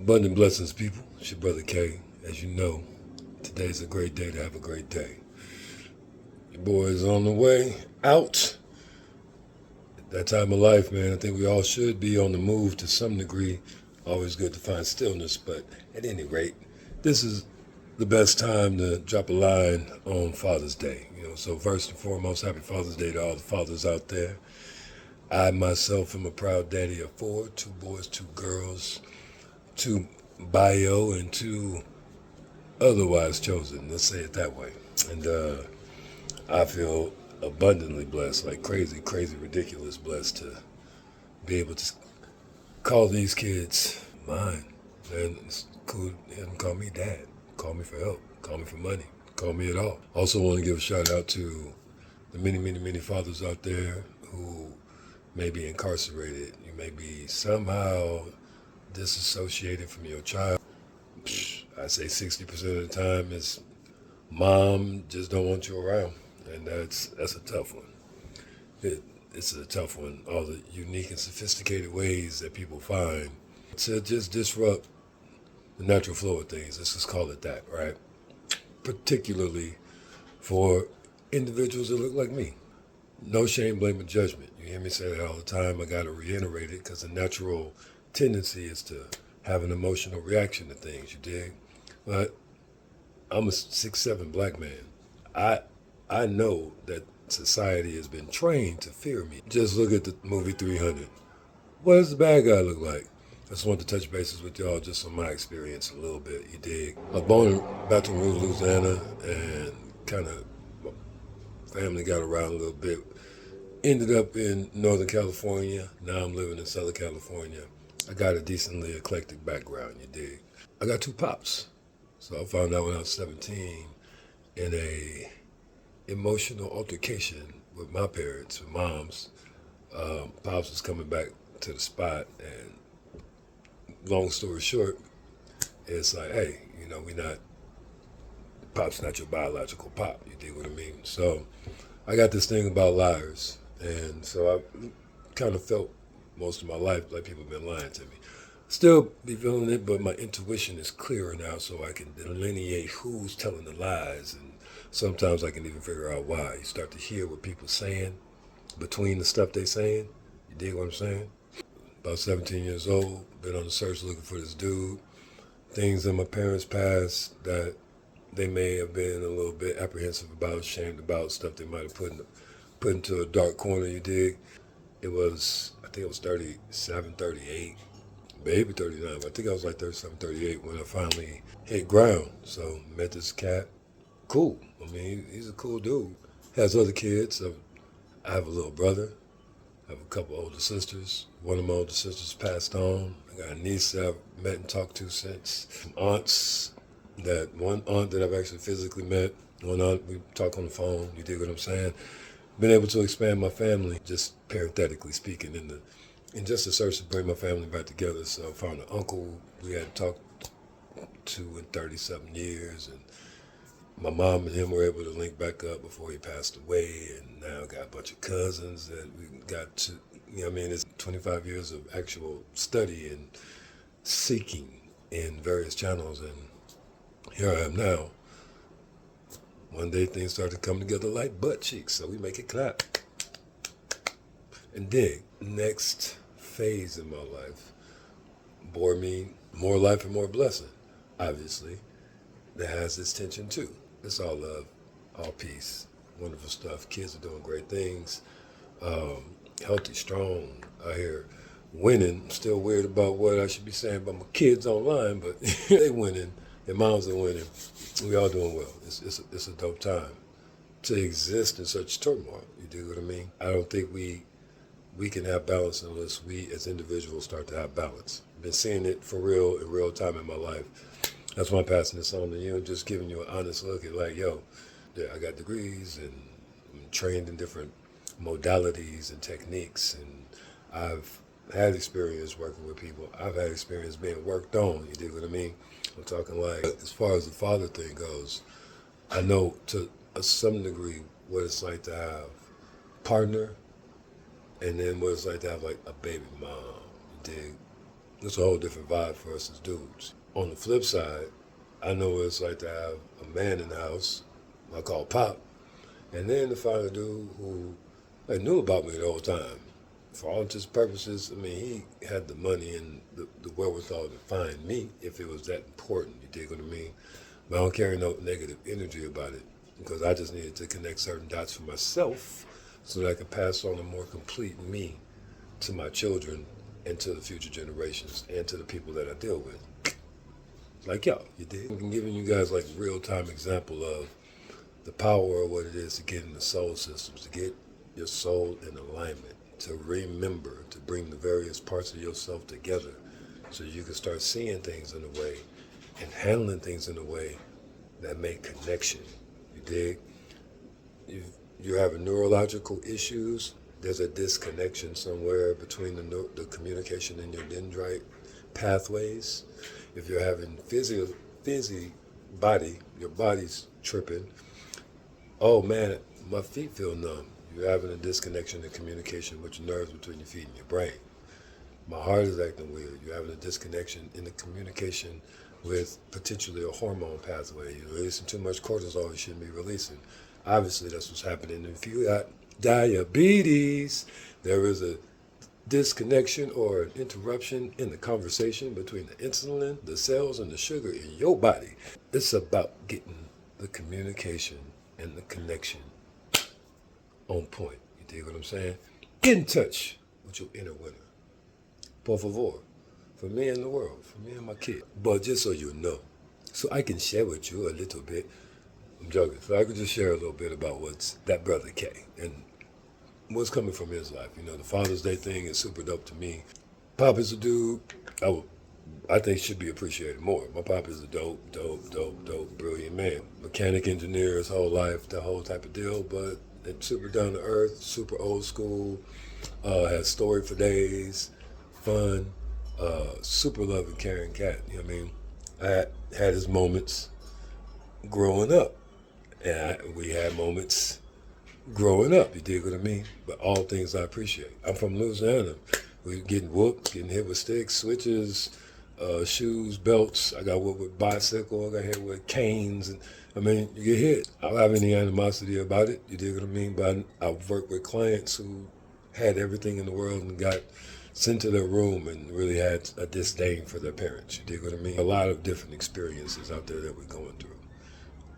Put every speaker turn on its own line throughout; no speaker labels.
Abundant blessings, people. It's your brother K. As you know, today's a great day to have a great day. Your boy is on the way out. That time of life, man, I think we all should be on the move to some degree. Always good to find stillness, but at any rate, this is the best time to drop a line on Father's Day. So first and foremost, happy Father's Day to all the fathers out there. I myself am a proud daddy of four, two boys, two girls, two bio, and two otherwise chosen. Let's say it that way. And I feel abundantly blessed, like crazy, ridiculous blessed to be able to call these kids mine. And it's cool to have them call me dad, call me for help, call me for money, call me at all. Also want to give a shout out to the many fathers out there who may be incarcerated. You may be somehow disassociated from your child. I say 60% of the time is mom just don't want you around, and that's a tough one. It's a tough one. All the unique and sophisticated ways that people find to just disrupt the natural flow of things. Let's just call it that, right? Particularly for individuals that look like me. No shame, blame, or judgment. You hear me say that all the time. I got to reiterate it because the natural tendency is to have an emotional reaction to things, you dig? But I'm a 6'7" black man. I know that society has been trained to fear me. Just look at the movie 300. What does the bad guy look like? I just want to touch bases with y'all just on my experience a little bit, you dig? I was born in Baton Rouge, Louisiana, and kind of my family got around a little bit. Ended up in Northern California. Now I'm living in Southern California. I got a decently eclectic background, you dig? I got two pops. So I found out when I was 17 in a emotional altercation with my parents, with moms. Pops was coming back to the spot, and long story short, it's like, hey, we not, Pop's not your biological pop, you dig what I mean? So I got this thing about liars, and so I kind of felt most of my life like people have been lying to me. Still be feeling it, but my intuition is clearer now, so I can delineate who's telling the lies, and sometimes I can even figure out why. You start to hear what people saying between the stuff they saying. You dig what I'm saying? About 17 years old, been on the search looking for this dude. Things in my parents' past that they may have been a little bit apprehensive about, ashamed about, stuff they might have put into a dark corner, you dig? I think it was 37, 38. Maybe 39, but I think I was like 37, 38 when I finally hit ground. So met this cat. Cool. I mean, he's a cool dude. Has other kids. I have a little brother. I have a couple older sisters. One of my older sisters passed on. I got a niece that I've met and talked to since. Aunts, one aunt that I've actually physically met. One aunt, we talk on the phone. You dig what I'm saying? Been able to expand my family, just parenthetically speaking, in just a search to bring my family back together. So I found an uncle we hadn't talked to in 37 years, and my mom and him were able to link back up before he passed away, and now I got a bunch of cousins that we got to, it's 25 years of actual study and seeking in various channels, and here I am now. One day things started to come together like butt cheeks, so we make it clap. And dig. Next phase in my life bore me more life and more blessing, obviously, that has this tension too. It's all love, all peace, wonderful stuff. Kids are doing great things, healthy, strong, out here winning. Still weird about what I should be saying about my kids online, but they winning, their moms are winning. We all doing well. It's a dope time to exist in such turmoil. You do what I mean? I don't think we can have balance unless we as individuals start to have balance. I've been seeing it for real in real time in my life. That's why I'm passing this on to you, just giving you an honest look at like, yo, yeah, I got degrees and I'm trained in different modalities and techniques, and I've had experience working with people. I've had experience being worked on, you dig what I mean? I'm talking like, as far as the father thing goes, I know to some degree what it's like to have partner, and then what it's like to have like a baby mom, you dig? It's a whole different vibe for us as dudes. On the flip side, I know what it's like to have a man in the house, I call Pop, and then to find a dude who knew about me the whole time. For all intents and purposes, I mean, he had the money and the wherewithal to find me if it was that important, you dig what I mean? But I don't carry no negative energy about it because I just needed to connect certain dots for myself so that I could pass on a more complete me to my children and to the future generations and to the people that I deal with. Like y'all, you dig? I'm giving you guys like real-time example of the power of what it is to get in the soul systems, to get your soul in alignment, to remember, to bring the various parts of yourself together so you can start seeing things in a way and handling things in a way that make connection. You dig? You're having neurological issues. There's a disconnection somewhere between the communication in your dendrite pathways. If you're having your body's tripping. Oh man, my feet feel numb. You're having a disconnection in communication with your nerves between your feet and your brain. My heart is acting weird. You're having a disconnection in the communication with potentially a hormone pathway. You're releasing too much cortisol you shouldn't be releasing. Obviously, that's what's happening. If you got diabetes, there is a disconnection or an interruption in the conversation between the insulin, the cells, and the sugar in your body. It's about getting the communication and the connection on point. You dig what I'm saying? In touch with your inner winner. Por favor. For me and the world. For me and my kid. But just so you know, so I can share with you a little bit. I'm joking. So I could just share a little bit about what's that brother K and what's coming from his life. You know, the Father's Day thing is super dope to me. Pop is a dude I think should be appreciated more. My pop is a dope, brilliant man. Mechanic engineer his whole life, the whole type of deal, but it's super down to earth, super old school, has story for days, fun, super loving, caring cat. You know what I mean? I had his moments growing up, and we had moments growing up, you dig what I mean? But all things I appreciate. I'm from Louisiana. We getting whooped, getting hit with sticks, switches, shoes, belts. I got whooped with bicycle. I got hit with canes. And I mean, you get hit. I don't have any animosity about it, you dig what I mean? But I've worked with clients who had everything in the world and got sent to their room and really had a disdain for their parents, you dig what I mean? A lot of different experiences out there that we're going through.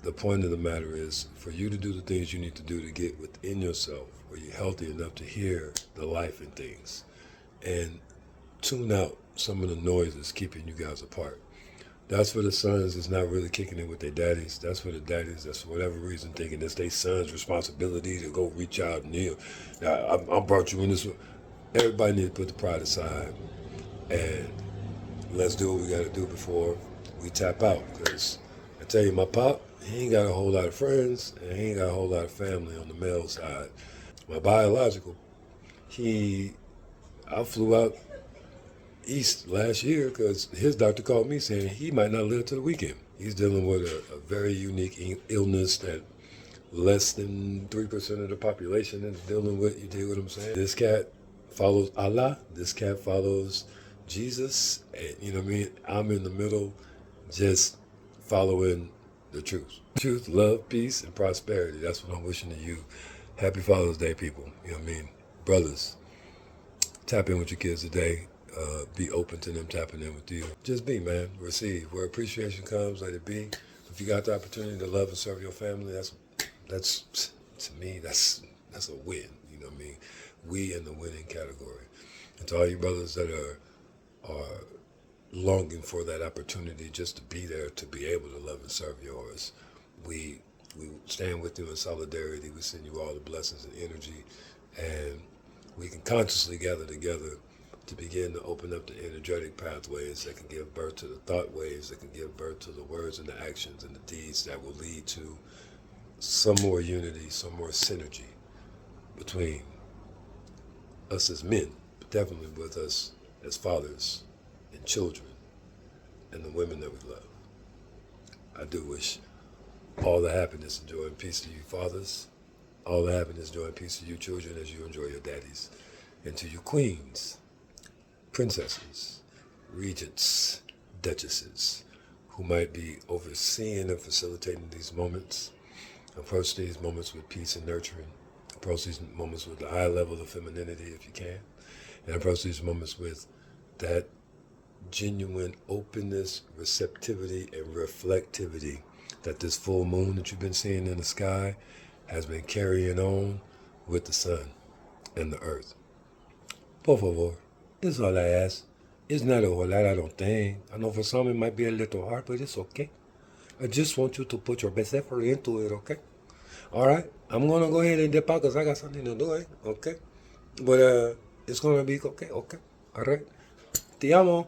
The point of the matter is for you to do the things you need to do to get within yourself where you're healthy enough to hear the life in things and tune out some of the noises keeping you guys apart. That's for the sons that's not really kicking it with their daddies. That's for the daddies that's for whatever reason thinking it's their son's responsibility to go reach out and heal. Now, I brought you in this. Everybody needs to put the pride aside and let's do what we got to do before we tap out. Because I tell you, my pop, he ain't got a whole lot of friends, and he ain't got a whole lot of family on the male side. My biological, I flew out east last year because his doctor called me saying he might not live to the weekend. He's dealing with a very unique illness that less than 3% of the population is dealing with. You dig what I'm saying? This cat follows Allah. This cat follows Jesus. And you know what I mean? I'm in the middle just following the truth. Truth, love, peace, and prosperity. That's what I'm wishing to you. Happy Father's Day, people. You know what I mean? Brothers, tap in with your kids today. Be open to them tapping in with you. Just be, man. Receive. Where appreciation comes, let it be. If you got the opportunity to love and serve your family, that's to me, that's a win. You know what I mean? We in the winning category. And to all you brothers that are longing for that opportunity just to be there, to be able to love and serve yours. We stand with you in solidarity. We send you all the blessings and energy, and we can consciously gather together to begin to open up the energetic pathways that can give birth to the thought waves, that can give birth to the words and the actions and the deeds that will lead to some more unity, some more synergy between us as men, but definitely with us as fathers and children and the women that we love. I do wish all the happiness and joy and peace to you fathers, all the happiness, joy, and peace to you children as you enjoy your daddies, and to you queens, princesses, regents, duchesses, who might be overseeing and facilitating these moments. Approach these moments with peace and nurturing. Approach these moments with a high level of femininity if you can. And approach these moments with that genuine openness, receptivity, and reflectivity that this full moon that you've been seeing in the sky has been carrying on with the sun and the earth. Por favor, it's all I ask. It's not a whole lot, I don't think. I know for some it might be a little hard, but it's okay. I just want you to put your best effort into it, okay? All right? I'm going to go ahead and dip out because I got something to do, okay? But it's going to be okay, okay? All right? Te amo.